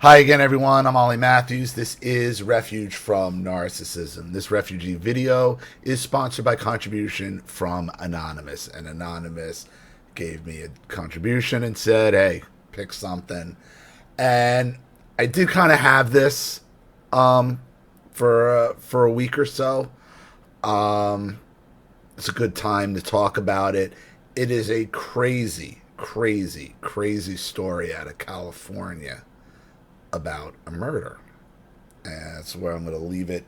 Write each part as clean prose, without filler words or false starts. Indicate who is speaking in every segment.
Speaker 1: Hi again, everyone. I'm Ollie Matthews. This is Refuge from Narcissism. This refugee video is sponsored by contribution from Anonymous. And Anonymous gave me a contribution and said, hey, pick something. And I did kind of have this for a week or so. It's a good time to talk about it. It is a crazy story out of California about a murder. And that's where I'm going to leave it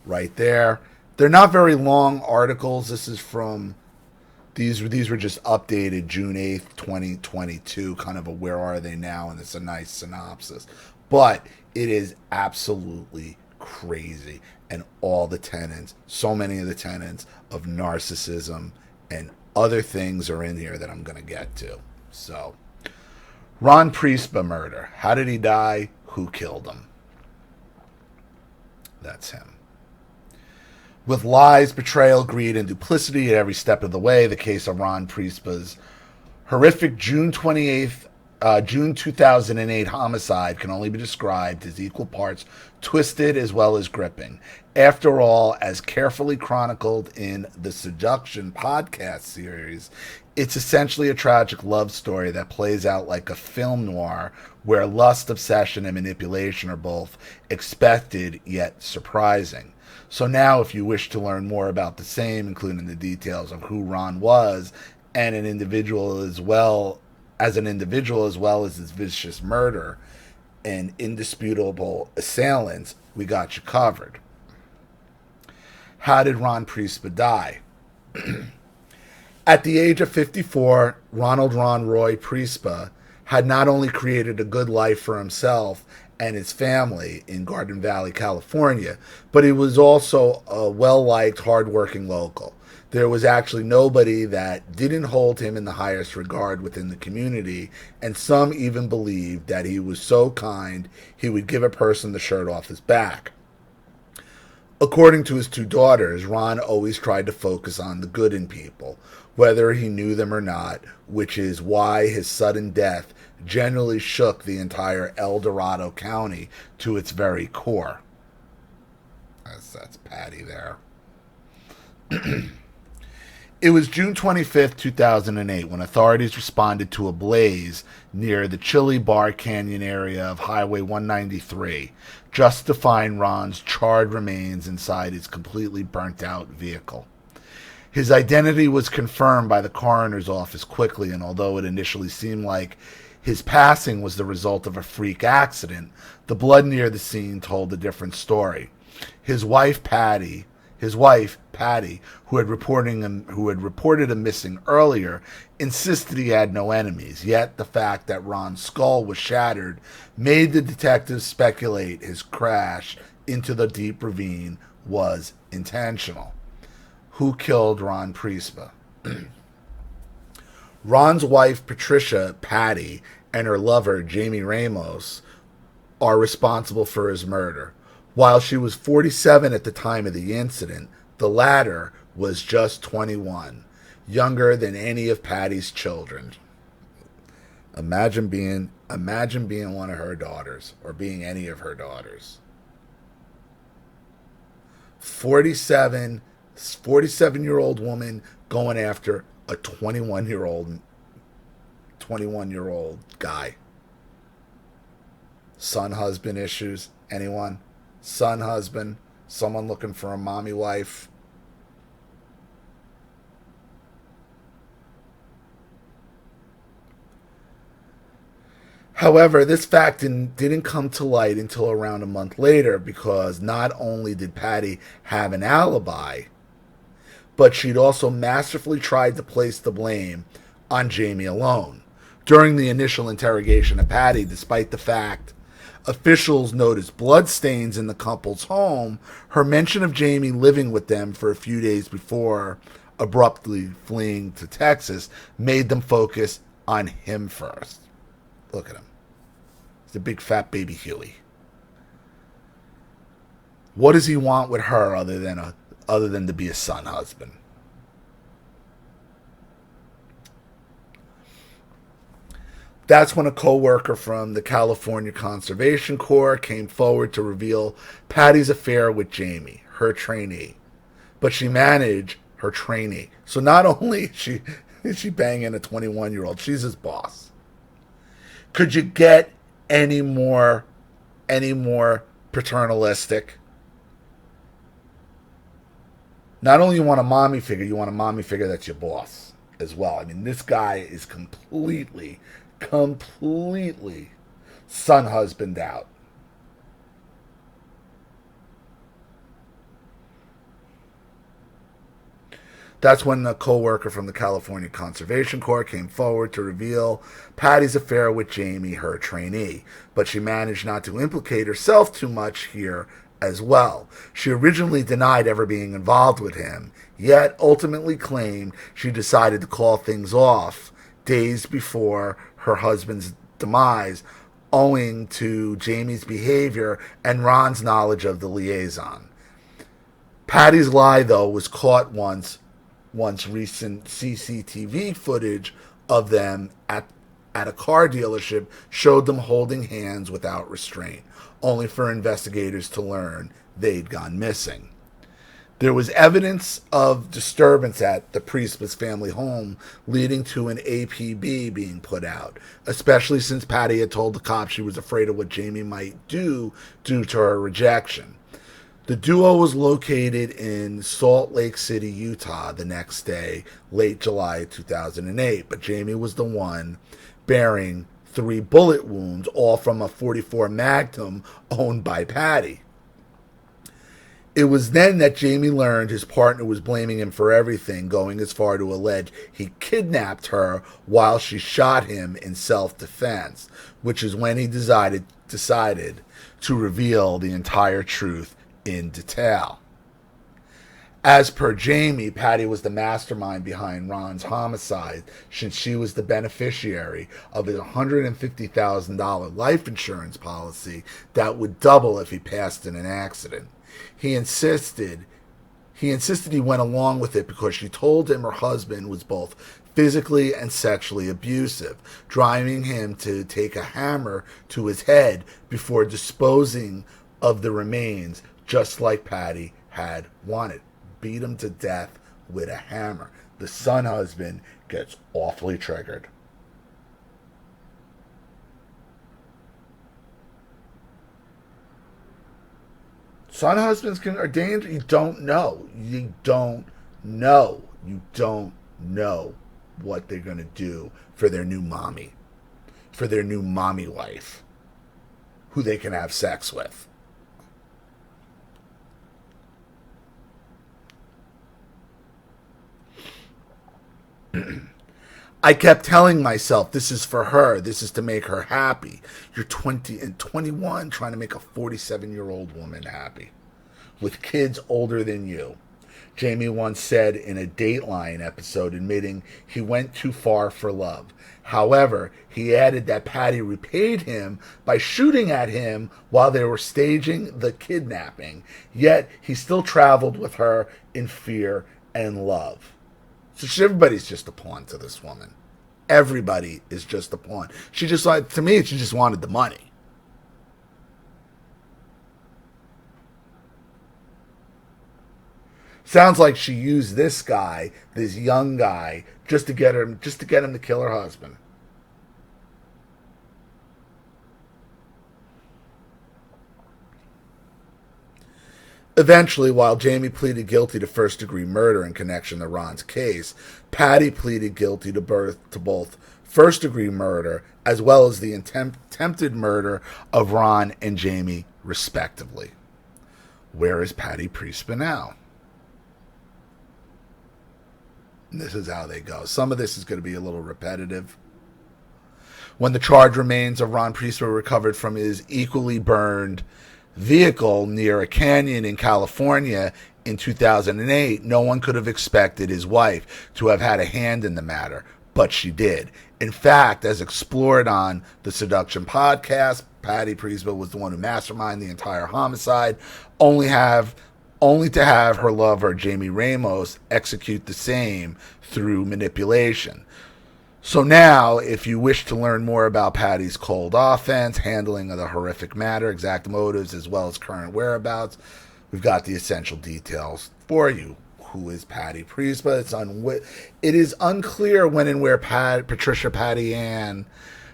Speaker 1: right there. They're not very long articles. This is from, these were just updated June 8th, 2022, kind of a where are they now, and it's a nice synopsis. But it is absolutely crazy. And all the tenets, so many of the tenets of narcissism and other things are in here that I'm going to get to. So, Ron Priestha murder. How did he die? Who killed him? That's him. With lies, betrayal, greed, and duplicity at every step of the way, the case of Ron Priestha's horrific June 2008 homicide can only be described as equal parts twisted as well as gripping. After all, as carefully chronicled in the Seduction podcast series, it's essentially a tragic love story that plays out like a film noir where lust, obsession, and manipulation are both expected yet surprising. So now, if you wish to learn more about the same, including the details of who Ron was and an individual as well as his vicious murder and indisputable assailants, we got you covered. How did Ron Priestha die? At the age of 54, Ronald Ron Roy Priestha had not only created a good life for himself and his family in Garden Valley, California, but he was also a well-liked, hard-working local. There was actually nobody that didn't hold him in the highest regard within the community, and some even believed that he was so kind he would give a person the shirt off his back. According to his two daughters, Ron always tried to focus on the good in people, whether he knew them or not, which is why his sudden death generally shook the entire El Dorado County to its very core. That's Patty there. It was June 25th, 2008, when authorities responded to a blaze near the Chili Bar Canyon area of Highway 193, just to find Ron's charred remains inside his completely burnt-out vehicle. His identity was confirmed by the coroner's office quickly, and although it initially seemed like his passing was the result of a freak accident, the blood near the scene told a different story. His wife, Patty, who had reported him missing earlier, insisted he had no enemies. Yet the fact that Ron's skull was shattered made the detectives speculate his crash into the deep ravine was intentional. Who killed Ron Priestha? Ron's wife, Patricia Patty, and her lover, Jamie Ramos, are responsible for his murder. While she was 47 at the time of the incident, the latter was just 21, younger than any of Patty's children. Imagine being one of her daughters, or being any of her daughters. 47-year-old woman going after a 21-year-old guy. Son-husband issues, anyone? Son, husband, someone looking for a mommy wife. However, this fact didn't come to light until around a month later, because not only did Patty have an alibi, but she'd also masterfully tried to place the blame on Jamie alone. During the initial interrogation of Patty, despite the fact officials noticed bloodstains in the couple's home, her mention of Jamie living with them for a few days before abruptly fleeing to Texas made them focus on him first. Look at him. He's a big fat baby Huey. What does he want with her other than to be a son husband? That's when a co-worker from the California Conservation Corps came forward to reveal Patty's affair with Jamie, her trainee. But she managed her trainee. So not only is she banging a 21-year-old, she's his boss. Could you get any more paternalistic? Not only you want a mommy figure, you want a mommy figure that's your boss as well. I mean, this guy is completely son husband out. That's when the co-worker from the California Conservation Corps came forward to reveal Patty's affair with Jamie, her trainee. But she managed not to implicate herself too much here as well. She originally denied ever being involved with him, yet ultimately claimed she decided to call things off days before her husband's demise, owing to Jamie's behavior and Ron's knowledge of the liaison. Patty's lie, though, was caught once recent CCTV footage of them at a car dealership showed them holding hands without restraint, only for investigators to learn they'd gone missing. There was evidence of disturbance at the Priestha's family home, leading to an APB being put out, especially since Patty had told the cops she was afraid of what Jamie might do due to her rejection. The duo was located in Salt Lake City, Utah the next day, late July 2008, but Jamie was the one bearing 3 bullet wounds, all from a .44 Magnum owned by Patty. It was then that Jamie learned his partner was blaming him for everything, going as far to allege he kidnapped her while she shot him in self-defense, which is when he decided to reveal the entire truth in detail. As per Jamie, Patty was the mastermind behind Ron's homicide, since she was the beneficiary of his $150,000 life insurance policy that would double if he passed in an accident. He insisted he went along with it because she told him her husband was both physically and sexually abusive, driving him to take a hammer to his head before disposing of the remains, just like Patty had wanted. Beat him to death with a hammer. The son husband gets awfully triggered. Son husbands are dangerous. You don't know. You don't know what they're going to do for their new mommy, for their new mommy wife, who they can have sex with. I kept telling myself, this is for her. This is to make her happy. You're 20 and 21 trying to make a 47-year-old woman happy with kids older than you. Jamie once said in a Dateline episode, admitting he went too far for love. However, he added that Patty repaid him by shooting at him while they were staging the kidnapping. Yet he still traveled with her in fear and love. So everybody's just a pawn to this woman. Everybody is just a pawn. She just wanted the money. Sounds like she used this guy, this young guy, just to get him to kill her husband. Eventually, while Jamie pleaded guilty to first-degree murder in connection to Ron's case, Patty pleaded guilty to both first-degree murder as well as the attempted murder of Ron and Jamie, respectively. Where is Patty Priestha now? And this is how they go. Some of this is going to be a little repetitive. When the charred remains of Ron Priestha were recovered from his equally burned vehicle near a canyon in California in 2008, no one could have expected his wife to have had a hand in the matter, but she did. In fact, as explored on the Seduction podcast, Patty Priestha was the one who masterminded the entire homicide, only to have her lover, Jamie Ramos, execute the same through manipulation. So now, if you wish to learn more about Patty's cold offense, handling of the horrific matter, exact motives, as well as current whereabouts, we've got the essential details for you. Who is Patty Priestha? It is unclear when and where Patricia Patty Ann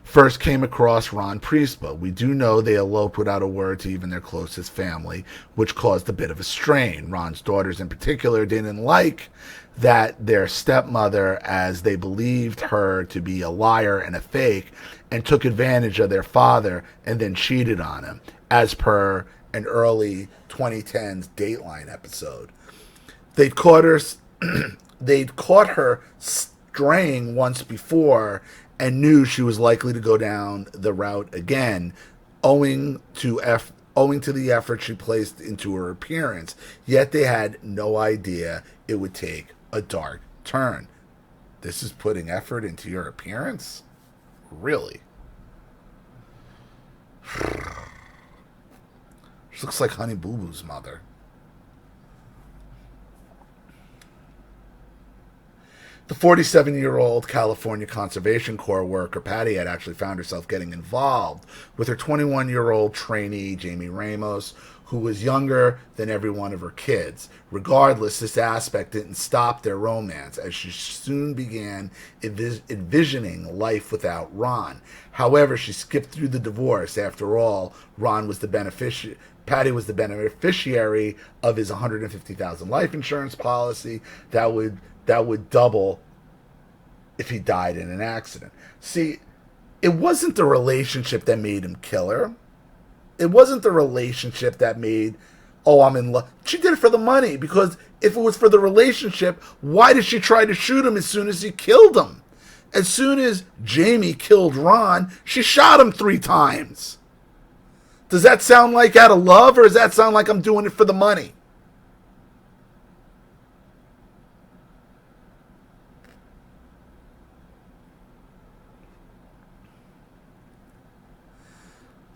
Speaker 1: first came across Ron Priestha. We do know they eloped without a word to even their closest family, which caused a bit of a strain. Ron's daughters in particular didn't like that their stepmother, as they believed her to be a liar and a fake, and took advantage of their father and then cheated on him, as per an early 2010s Dateline episode. They'd caught her straying once before and knew she was likely to go down the route again, owing to the effort she placed into her appearance. Yet they had no idea it would take a dark turn. This is putting effort into your appearance? Really? She looks like Honey Boo Boo's mother. The 47-year-old California Conservation Corps worker, Patty, had actually found herself getting involved with her 21-year-old trainee, Jamie Ramos, who was younger than every one of her kids. Regardless, this aspect didn't stop their romance, as she soon began envisioning life without Ron. However, she skipped through the divorce. After all, Patty was the beneficiary of his $150,000 life insurance policy that would double if he died in an accident. See, it wasn't the relationship that made him kill her. It wasn't the relationship that made, oh, I'm in love. She did it for the money, because if it was for the relationship, why did she try to shoot him as soon as he killed him? As soon as Jamie killed Ron, she shot him 3 times. Does that sound like out of love, or does that sound like I'm doing it for the money?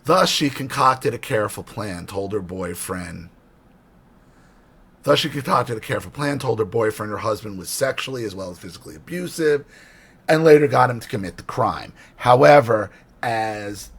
Speaker 1: Thus, she concocted a careful plan, told her boyfriend her husband was sexually as well as physically abusive, and later got him to commit the crime. However, as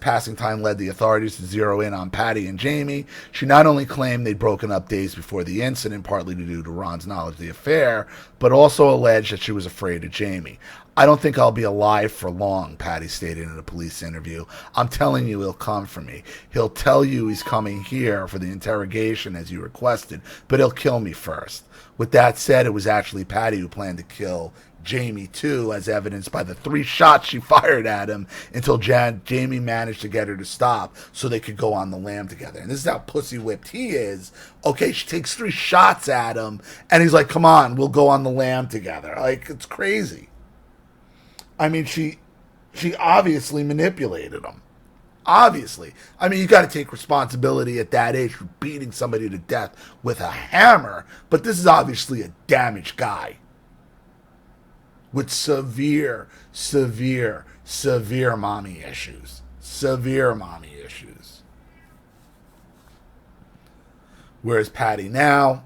Speaker 1: passing time led the authorities to zero in on Patty and Jamie, she not only claimed they'd broken up days before the incident, partly due to Ron's knowledge of the affair, but also alleged that she was afraid of Jamie. I don't think I'll be alive for long, Patty stated in a police interview. I'm telling you, he'll come for me. He'll tell you he's coming here for the interrogation as you requested, but he'll kill me first. With that said, it was actually Patty who planned to kill Jamie too, as evidenced by the 3 shots she fired at him until Jamie managed to get her to stop so they could go on the lam together. And this is how pussy whipped he is. Okay, she takes 3 shots at him and he's like, come on, we'll go on the lam together. Like, it's crazy. I mean, she obviously manipulated him. Obviously. I mean, you got to take responsibility at that age for beating somebody to death with a hammer, but this is obviously a damaged guy with severe mommy issues. Severe mommy issues. Whereas Patty now,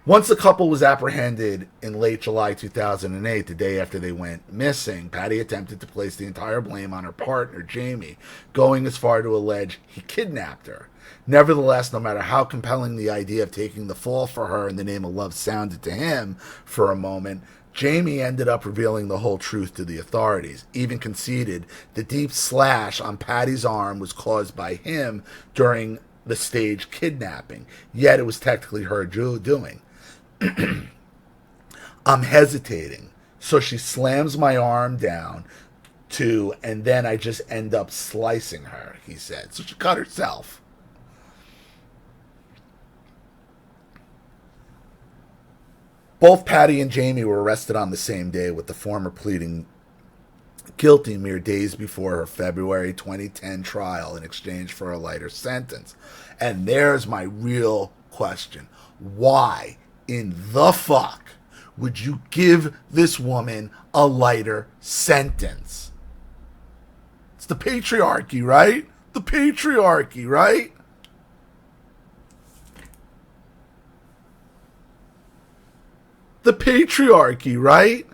Speaker 1: once the couple was apprehended in late July 2008, the day after they went missing, Patty attempted to place the entire blame on her partner, Jamie, going as far to allege he kidnapped her. Nevertheless, no matter how compelling the idea of taking the fall for her in the name of love sounded to him for a moment, Jamie ended up revealing the whole truth to the authorities, even conceded the deep slash on Patty's arm was caused by him during the staged kidnapping, yet it was technically her doing. I'm hesitating, so she slams my arm down too, and then I just end up slicing her, he said. So she cut herself. Both Patty and Jamie were arrested on the same day, with the former pleading guilty mere days before her February 2010 trial in exchange for a lighter sentence. And there's my real question. Why in the fuck would you give this woman a lighter sentence? It's the patriarchy, right? The patriarchy, right? The patriarchy, right?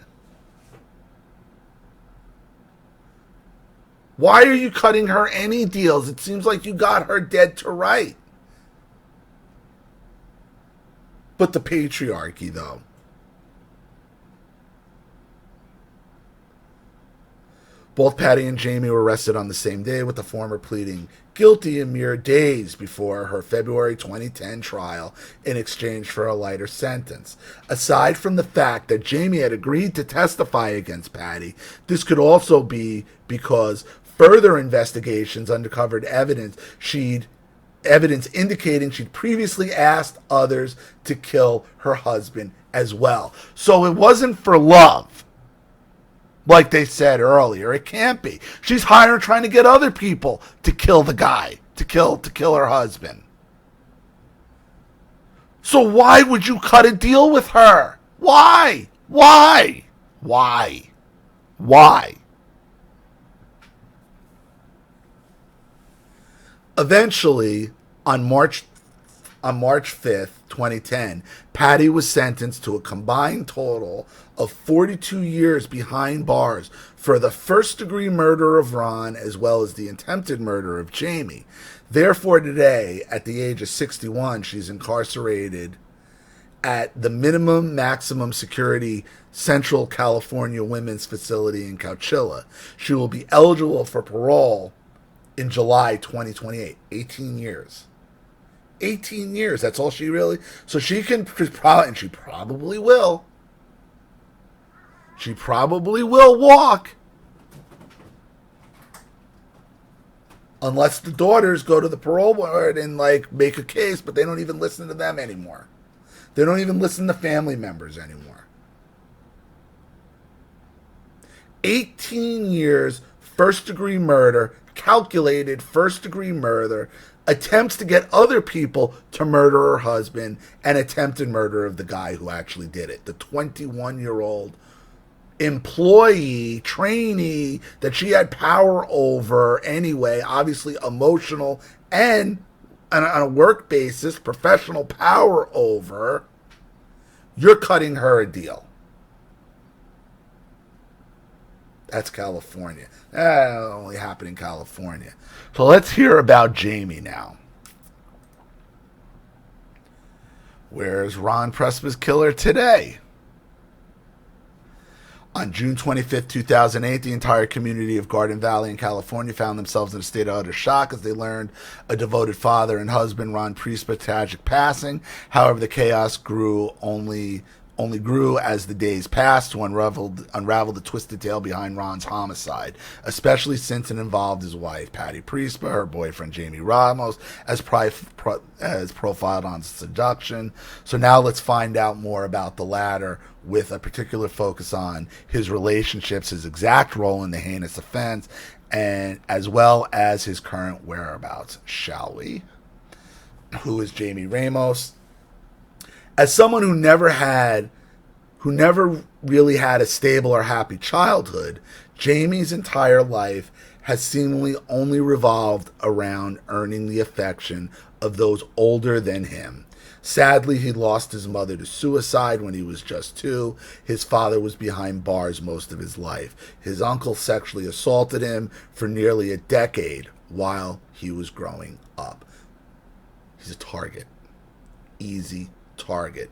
Speaker 1: Why are you cutting her any deals? It seems like you got her dead to right. But the patriarchy, though. Both Patty and Jamie were arrested on the same day, with the former pleading guilty a mere days before her February 2010 trial in exchange for a lighter sentence. Aside from the fact that Jamie had agreed to testify against Patty, this could also be because further investigations uncovered evidence indicating she'd previously asked others to kill her husband as well. So it wasn't for love. Like they said earlier, it can't be. She's trying to get other people to kill the guy, to kill her husband. So why would you cut a deal with her? Why? Eventually, on March 5th, 2010, Patty was sentenced to a combined total of 42 years behind bars for the first-degree murder of Ron as well as the attempted murder of Jamie. Therefore, today, at the age of 61, she's incarcerated at the minimum maximum security Central California Women's Facility in Coachella. She will be eligible for parole in July 2028. 18 years. 18 years. That's all she really... So she can... And she probably will. She probably will walk. Unless the daughters go to the parole board and, make a case, but they don't even listen to them anymore. They don't even listen to family members anymore. 18 years, first-degree murder, calculated first-degree murder, attempts to get other people to murder her husband, and attempted murder of the guy who actually did it. The 21-year-old employee, trainee that she had power over anyway, obviously emotional and on a work basis, professional power over. You're cutting her a deal. That's California. That only happened in California. So let's hear about Jamie now. Where's Ron Priestha's killer today? On June 25th, 2008, the entire community of Garden Valley in California found themselves in a state of utter shock as they learned a devoted father and husband, Ron Priestha's tragic passing. However, the chaos only grew as the days passed to unravel the twisted tale behind Ron's homicide, especially since it involved his wife, Patty Priestha, her boyfriend, Jamie Ramos, as profiled on Seduction. So now let's find out more about the latter, with a particular focus on his relationships, his exact role in the heinous offense, and as well as his current whereabouts. Shall we? Who is Jamie Ramos? As someone who never really had a stable or happy childhood, Jamie's entire life has seemingly only revolved around earning the affection of those older than him. Sadly, he lost his mother to suicide when he was just 2. His father was behind bars most of his life. His uncle sexually assaulted him for nearly a decade while he was growing up. He's a target. Easy target.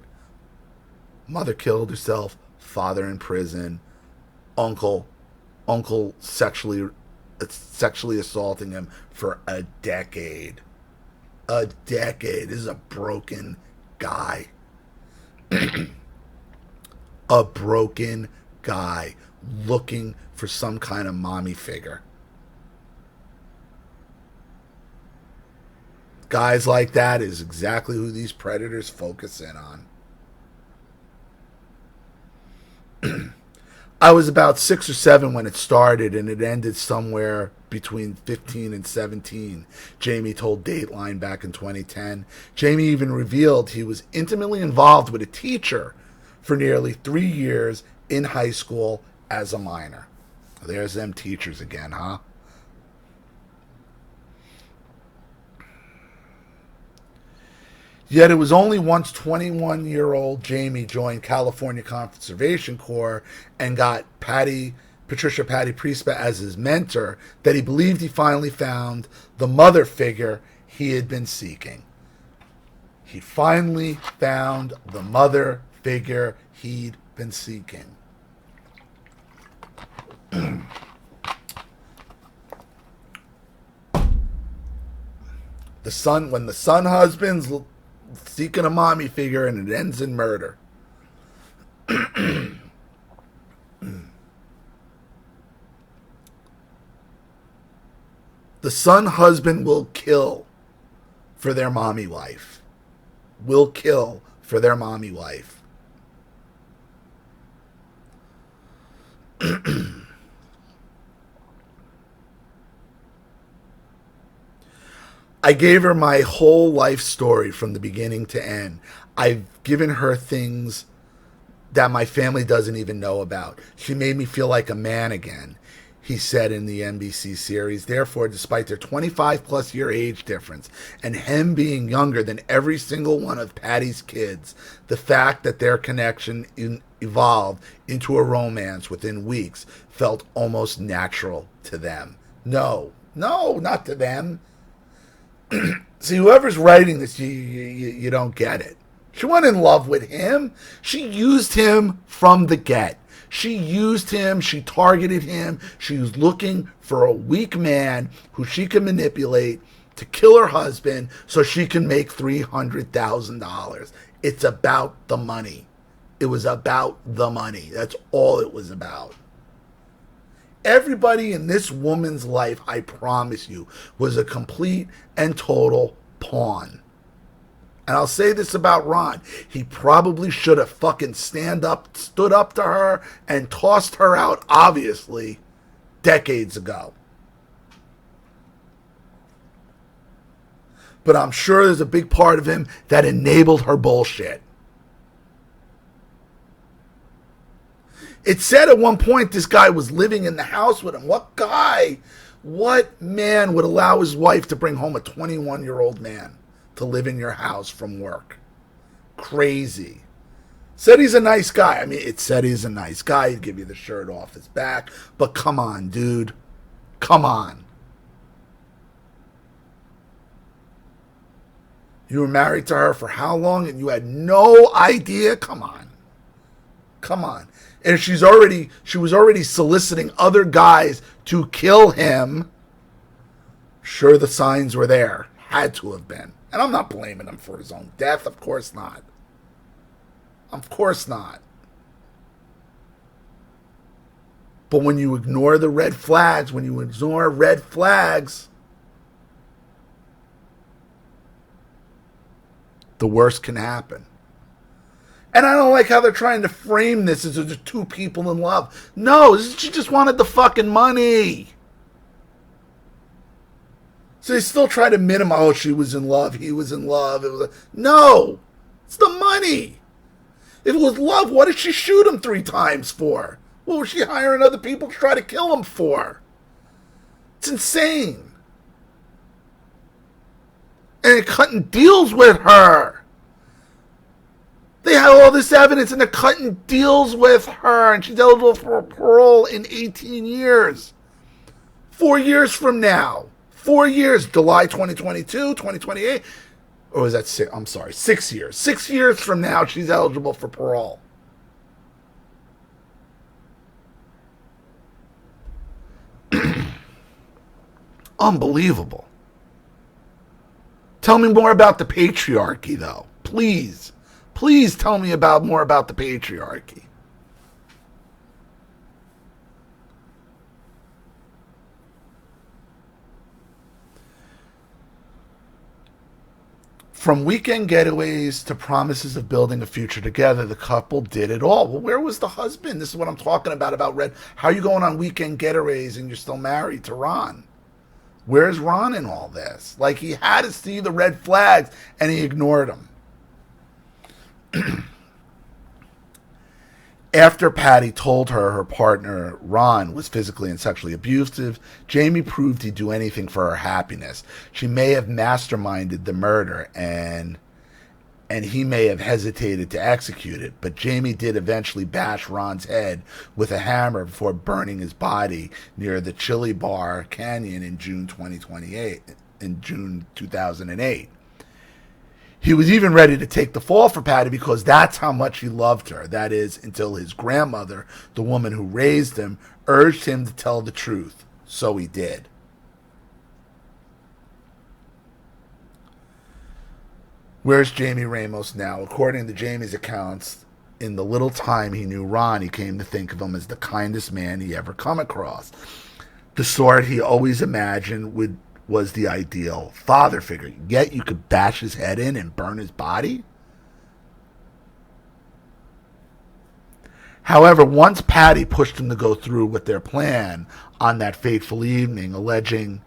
Speaker 1: Mother killed herself, father in prison, uncle sexually assaulting him for a decade. A decade. This is a broken guy. A broken guy looking for some kind of mommy figure. Guys like that is exactly who these predators focus in on. I was about 6 or 7 when it started, and it ended somewhere between 15 and 17, Jamie told Dateline back in 2010. Jamie even revealed he was intimately involved with a teacher for nearly 3 years in high school as a minor. There's them teachers again, huh? Yet it was only once 21-year-old Jamie joined California Conservation Corps and got Patty Patricia Patty Priestha as his mentor that he believed he finally found the mother figure he had been seeking. He finally found the mother figure he'd been seeking. When the son husband's seeking a mommy figure and it ends in murder. The son husband will kill for their mommy wife. Will kill for their mommy wife. I gave her my whole life story from the beginning to end. I've given her things that my family doesn't even know about. She made me feel like a man again, he said in the NBC series. Therefore, despite their 25 plus year age difference and him being younger than every single one of Patty's kids, the fact that their connection evolved into a romance within weeks felt almost natural to them. No, not to them. See, whoever's writing this, you don't get it. She wasn't in love with him. She used him from the get. She used him. She targeted him. She was looking for a weak man who she could manipulate to kill her husband so she can make $300,000. It's about the money. It was about the money. That's all it was about. Everybody in this woman's life, I promise you, was a complete and total pawn. And I'll say this about Ron. He probably should have fucking stood up to her and tossed her out, obviously, decades ago. But I'm sure there's a big part of him that enabled her bullshit. It said at one point this guy was living in the house with him. What man would allow his wife to bring home a 21-year-old man to live in your house from work? Crazy. Said he's a nice guy. I mean, it said he's a nice guy. He'd give you the shirt off his back. But come on, dude. Come on. You were married to her for how long and you had no idea? Come on. Come on. And she was already soliciting other guys to kill him. Sure, the signs were there. Had to have been. And I'm not blaming him for his own death. Of course not. Of course not. But when you ignore the red flags, the worst can happen. And I don't like how they're trying to frame this as there's two people in love. No, she just wanted the fucking money. So they still try to minimize, oh, she was in love, he was in love. No, it's the money. If it was love, what did she shoot him 3 times for? What was she hiring other people to try to kill him for? It's insane. And cutting deals with her. They had all this evidence and they're cutting deals with her and she's eligible for parole in 18 years. 4 years from now. 4 years, July 2022, 2028. Or was that 6? I'm sorry, 6 years. 6 years from now, she's eligible for parole. Unbelievable. Tell me more about the patriarchy, though. Please. Please tell me more about the patriarchy. From weekend getaways to promises of building a future together, the couple did it all. Well, where was the husband? This is what I'm talking about Red. How are you going on weekend getaways and you're still married to Ron? Where's Ron in all this? Like, he had to see the red flags and he ignored them. After Patty told her partner, Ron, was physically and sexually abusive, Jamie proved he'd do anything for her happiness. She may have masterminded the murder, and and he may have hesitated to execute it, but Jamie did eventually bash Ron's head with a hammer before burning his body near the Chili Bar Canyon in June 2008. He was even ready to take the fall for Patty because that's how much he loved her. That is, until his grandmother, the woman who raised him, urged him to tell the truth. So he did. Where's Jamie Ramos now? According to Jamie's accounts, in the little time he knew Ron, he came to think of him as the kindest man he ever come across. The sort he always imagined was the ideal father figure. Yet you could bash his head in and burn his body? However, once Patty pushed him to go through with their plan on that fateful evening, alleging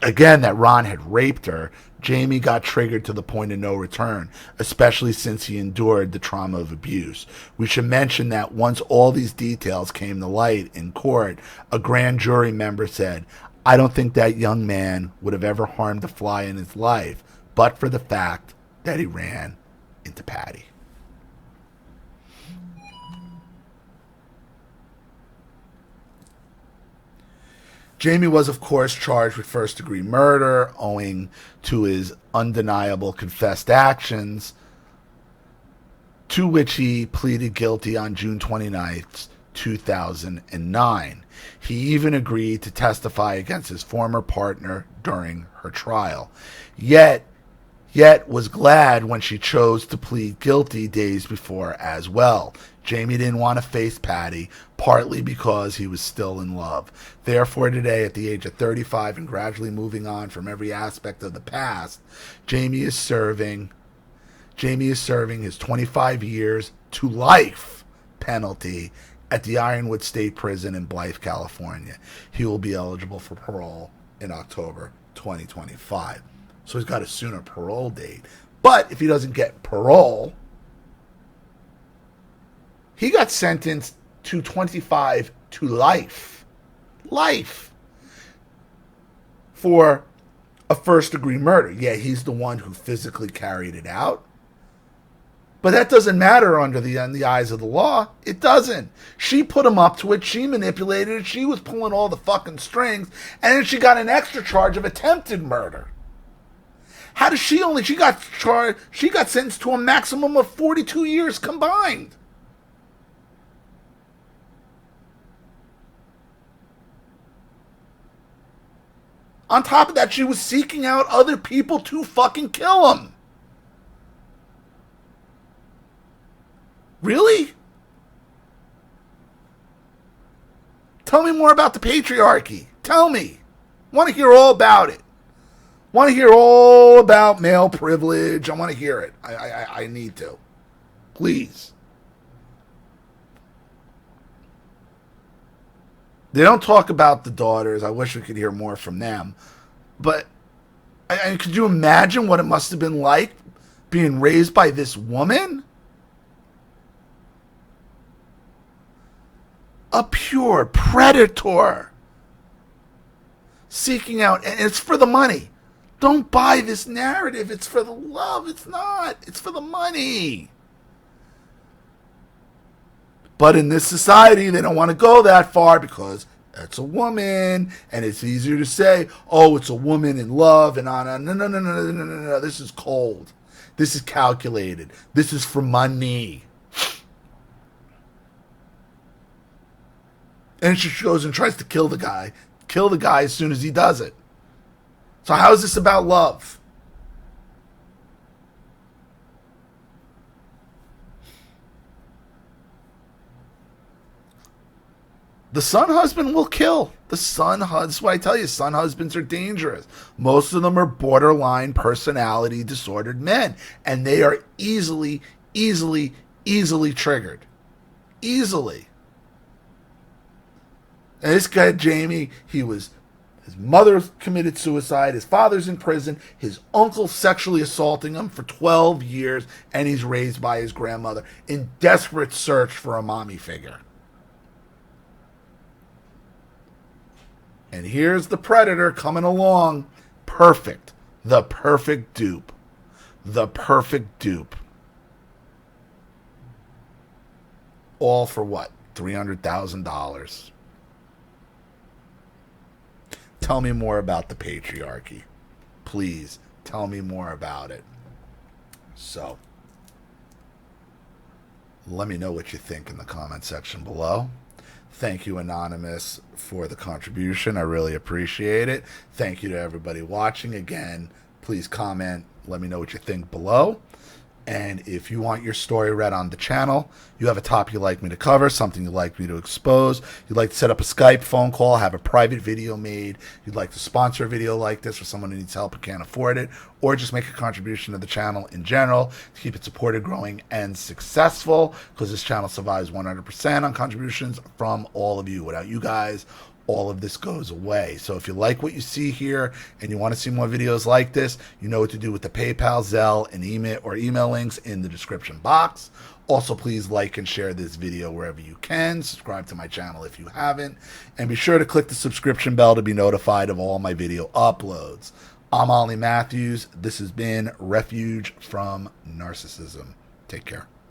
Speaker 1: again that Ron had raped her, Jamie got triggered to the point of no return, especially since he endured the trauma of abuse. We should mention that once all these details came to light in court, a grand jury member said, "I don't think that young man would have ever harmed a fly in his life, but for the fact that he ran into Patty." Jamie was, of course, charged with first-degree murder, owing to his undeniable confessed actions, to which he pleaded guilty on June 29th, 2009. He even agreed to testify against his former partner during her trial. Yet was glad when she chose to plead guilty days before as well. Jamie didn't want to face Patty, partly because he was still in love. Therefore, today, at the age of 35 and gradually moving on from every aspect of the past, Jamie is serving his 25 years to life penalty at the Ironwood State Prison in Blythe, California. He will be eligible for parole in October 2025. So he's got a sooner parole date. But if he doesn't get parole, he got sentenced to 25 to life. Life. For a first-degree murder. Yeah, he's the one who physically carried it out. But that doesn't matter in the eyes of the law. It doesn't. She put him up to it. She manipulated it. She was pulling all the fucking strings. And then she got an extra charge of attempted murder. How does she got sentenced to a maximum of 42 years combined. On top of that, she was seeking out other people to fucking kill him. Really? Tell me more about the patriarchy. Tell me. Want to hear all about it. Want to hear all about male privilege. I want to hear it. I need to. Please. They don't talk about the daughters. I wish we could hear more from them. But could you imagine what it must have been like being raised by this woman? A pure predator. Seeking out, and it's for the money. Don't buy this narrative. It's for the love. It's not. It's for the money. But in this society, they don't want to go that far because it's a woman, and it's easier to say, oh, it's a woman in love, and on. No. This is cold. This is calculated. This is for money. And she goes and tries to kill the guy. Kill the guy as soon as he does it. So how is this about love? The son husband will kill. That's why I tell you, son husbands are dangerous. Most of them are borderline personality disordered men. And they are easily triggered. Easily. And this guy, Jamie, his mother committed suicide. His father's in prison. His uncle sexually assaulting him for 12 years. And he's raised by his grandmother in desperate search for a mommy figure. And here's the predator coming along. Perfect. The perfect dupe. The perfect dupe. All for what? $300,000. Tell me more about the patriarchy. Please tell me more about it. So, let me know what you think in the comment section below. Thank you, Anonymous, for the contribution. I really appreciate it. Thank you to everybody watching. Again, please comment. Let me know what you think below. And if you want your story read on the channel, you have a topic you'd like me to cover, something you'd like me to expose, you'd like to set up a Skype phone call, have a private video made, you'd like to sponsor a video like this for someone who needs help and can't afford it, or just make a contribution to the channel in general to keep it supported, growing, and successful, because this channel survives 100% on contributions from all of you. Without you guys, all of this goes away. So if you like what you see here and you want to see more videos like this, you know what to do with the PayPal, Zelle, and email links in the description box. Also, please like and share this video wherever you can. Subscribe to my channel if you haven't. And be sure to click the subscription bell to be notified of all my video uploads. I'm Ollie Matthews. This has been Refuge from Narcissism. Take care.